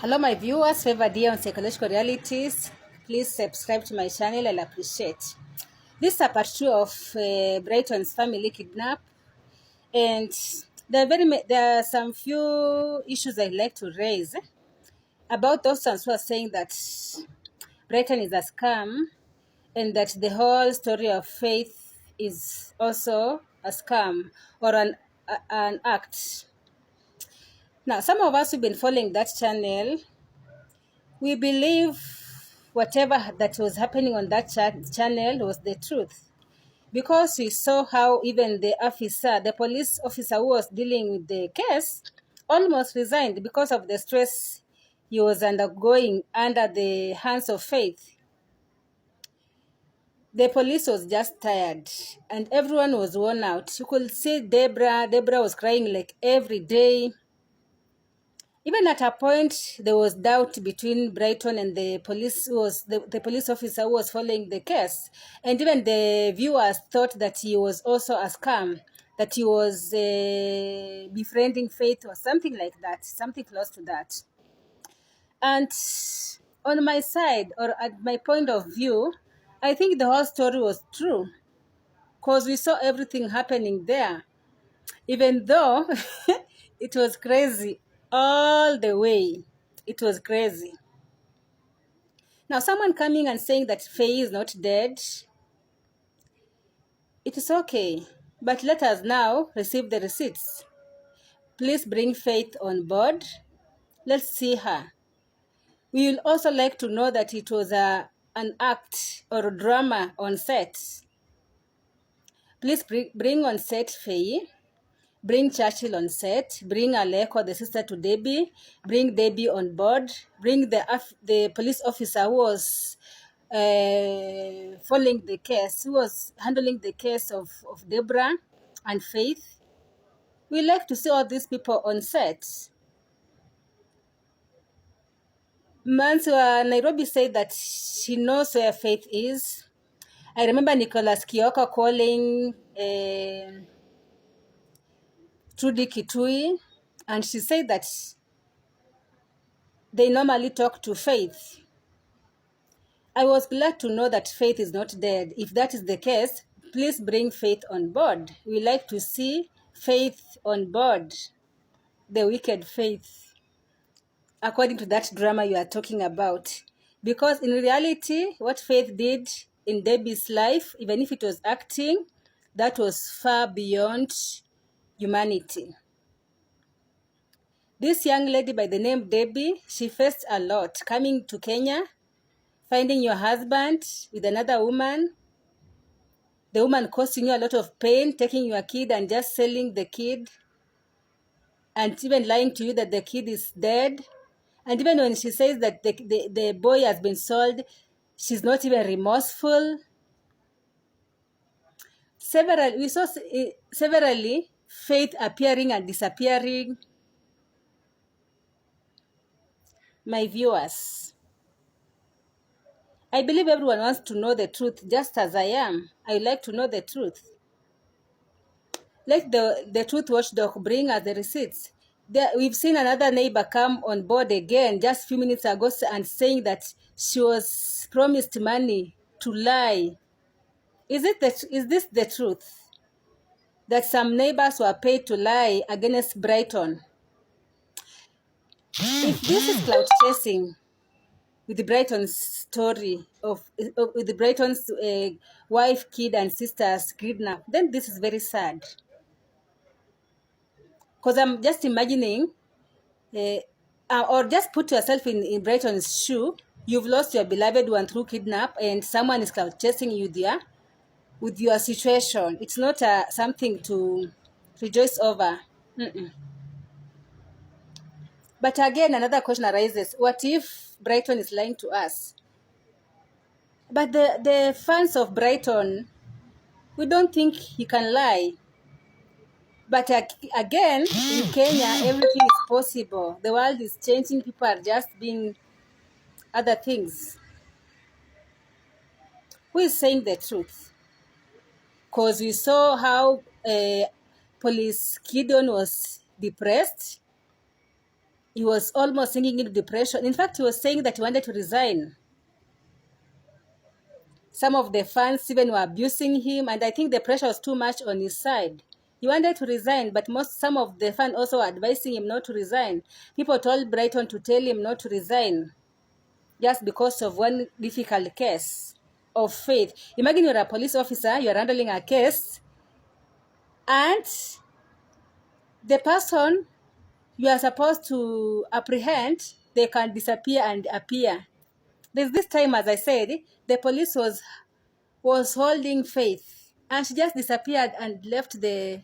Hello my viewers, Favor dear on Psychological Realities. Please subscribe to my channel, I'll appreciate. This is a part 2 of Brighton's family kidnap, and there are some few issues I'd like to raise about those ones who are saying that Brighton is a scam and that the whole story of Faith is also a scam or an act. Now, some of us who've been following that channel, we believe whatever that was happening on that channel was the truth, because we saw how even the police officer who was dealing with the case, almost resigned because of the stress he was undergoing under the hands of Faith. The police was just tired and everyone was worn out. You could see Deborah was crying like every day. Even at a point, there was doubt between Brighton and the police the police officer who was following the case. And even the viewers thought that he was also a scam, that he was befriending Faith or something like that, something close to that. And on my side, or at my point of view, I think the whole story was true, because we saw everything happening there, even though it was crazy all the way. It was crazy. Now, someone coming and saying that Faye is not dead, it is okay. But let us now receive the receipts. Please bring Faith on board. Let's see her. We will also like to know that it was an act or a drama on set. Please bring on set Faye. Bring Churchill on set, bring Aleko, the sister to Debbie, bring Debbie on board, bring the police officer who was following the case, who was handling the case of Deborah and Faith. We like to see all these people on set. Manswa Nairobi said that she knows where Faith is. I remember Nicholas Kioko calling Trudy Kitui, and she said that they normally talk to Faith. I was glad to know that Faith is not dead. If that is the case, please bring Faith on board. We like to see Faith on board, the wicked Faith, according to that drama you are talking about. Because in reality, what Faith did in Debbie's life, even if it was acting, that was far beyond humanity. This young lady by the name Debbie, she faced a lot coming to Kenya, finding your husband with another woman, the woman causing you a lot of pain, taking your kid and just selling the kid, and even lying to you that the kid is dead. And even when she says that the boy has been sold, she's not even remorseful. We saw severally Faith appearing and disappearing. My viewers, I believe everyone wants to know the truth, just as I am. I would like to know the truth. Let the truth watchdog bring us the receipts. We've seen another neighbor come on board again just a few minutes ago and saying that she was promised money to lie. Is this the truth? That some neighbors were paid to lie against Brighton? If this is cloud chasing with the Brighton's story with the Brighton's wife, kid, and sister's kidnap, then this is very sad. Because I'm just imagining, or just put yourself in Brighton's shoe. You've lost your beloved one through kidnap, and someone is chasing you there with your situation. It's not something to rejoice over. But again, another question arises. What if Brighton is lying to us? But the fans of Brighton, we don't think he can lie. But again, in Kenya, everything is possible. The world is changing. People are just being other things. Who is saying the truth? Because we saw how Police Gideon was depressed. He was almost sinking into depression. In fact, he was saying that he wanted to resign. Some of the fans even were abusing him, and I think the pressure was too much on his side. He wanted to resign, but some of the fans also were advising him not to resign. People told Brighton to tell him not to resign just because of one difficult case of faith. Imagine you're a police officer, you're handling a case, and the person you are supposed to apprehend, they can disappear and appear. There's this time, as I said, the police was holding Faith, and she just disappeared and left the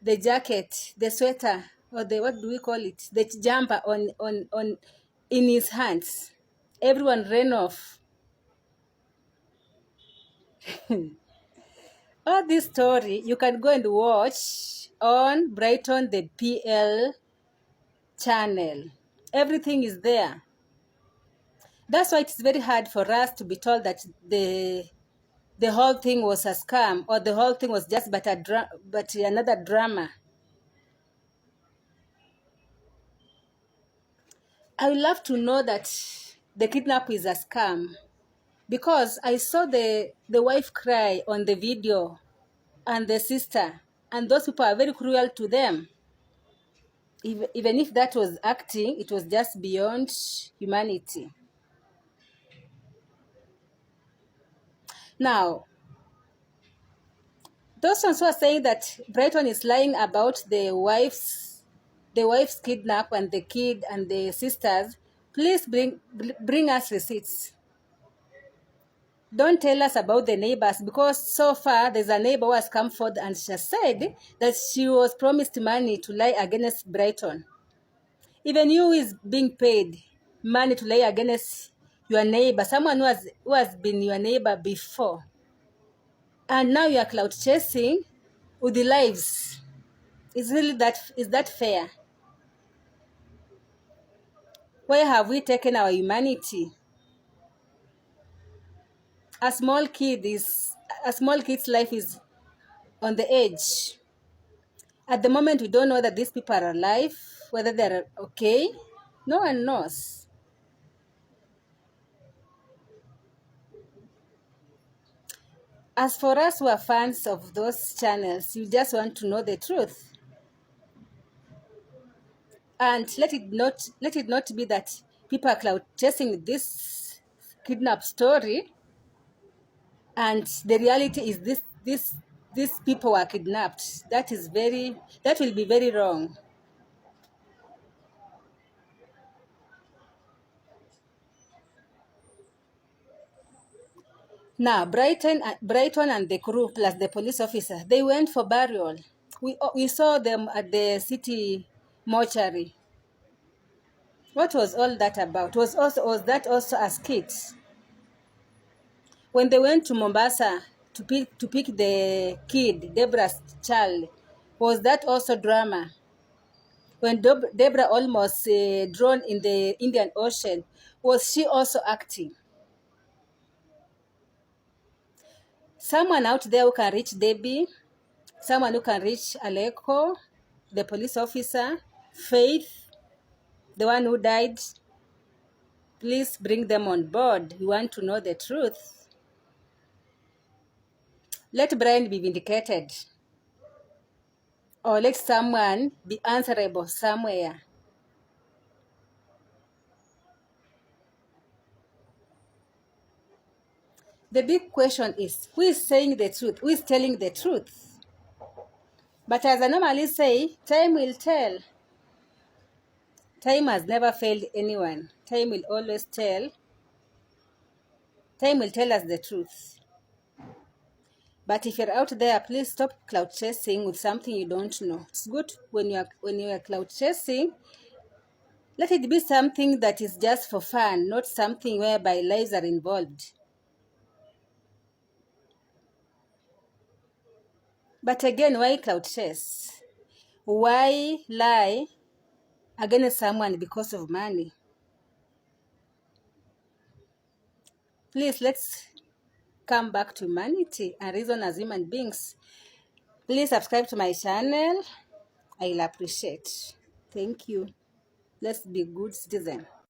jacket, the sweater, or the, what do we call it, the jumper on in his hands. Everyone ran off. All this story you can go and watch on Brighton the PL channel. Everything is there. That's why it's very hard for us to be told that the whole thing was a scam, or the whole thing was just but another drama. I would love to know that the kidnap is a scam, because I saw the wife cry on the video, and the sister, and those people are very cruel to them. Even if that was acting, it was just beyond humanity. Now, those ones who are saying that Brighton is lying about the wife's kidnap and the kid and the sisters, please bring us receipts. Don't tell us about the neighbors, because so far there's a neighbor who has come forward and she has said that she was promised money to lie against Brighton. Even you is being paid money to lie against your neighbor, someone who has been your neighbor before. And now you are cloud chasing with the lives. Is that fair? Where have we taken our humanity? A small kid's life is on the edge. At the moment, we don't know that these people are alive, whether they're okay. No one knows. As for us who are fans of those channels, you just want to know the truth. And let it not be that people are cloud chasing this kidnap story, and the reality is these people were kidnapped. That will be very wrong. Now, Brighton and the crew plus the police officer, they went for burial. We saw them at the city mortuary. What was all that about? Was that also a skit? When they went to Mombasa to pick the kid, Deborah's child, was that also drama? When Deborah almost drowned in the Indian Ocean, was she also acting? Someone out there who can reach Debbie, someone who can reach Aleko, the police officer, Faith, the one who died, please bring them on board. We want to know the truth. Let Brian be vindicated, or let someone be answerable somewhere. The big question is, who is saying the truth? Who is telling the truth? But as I normally say, time will tell. Time has never failed anyone. Time will always tell. Time will tell us the truth. But if you're out there, please stop cloud chasing with something you don't know. It's good when you are cloud chasing. Let it be something that is just for fun, not something whereby lives are involved. But again, why cloud chase? Why lie against someone because of money? Please, let's come back to humanity and reason as human beings. Please subscribe to my channel. I'll appreciate. Thank you. Let's be good citizen.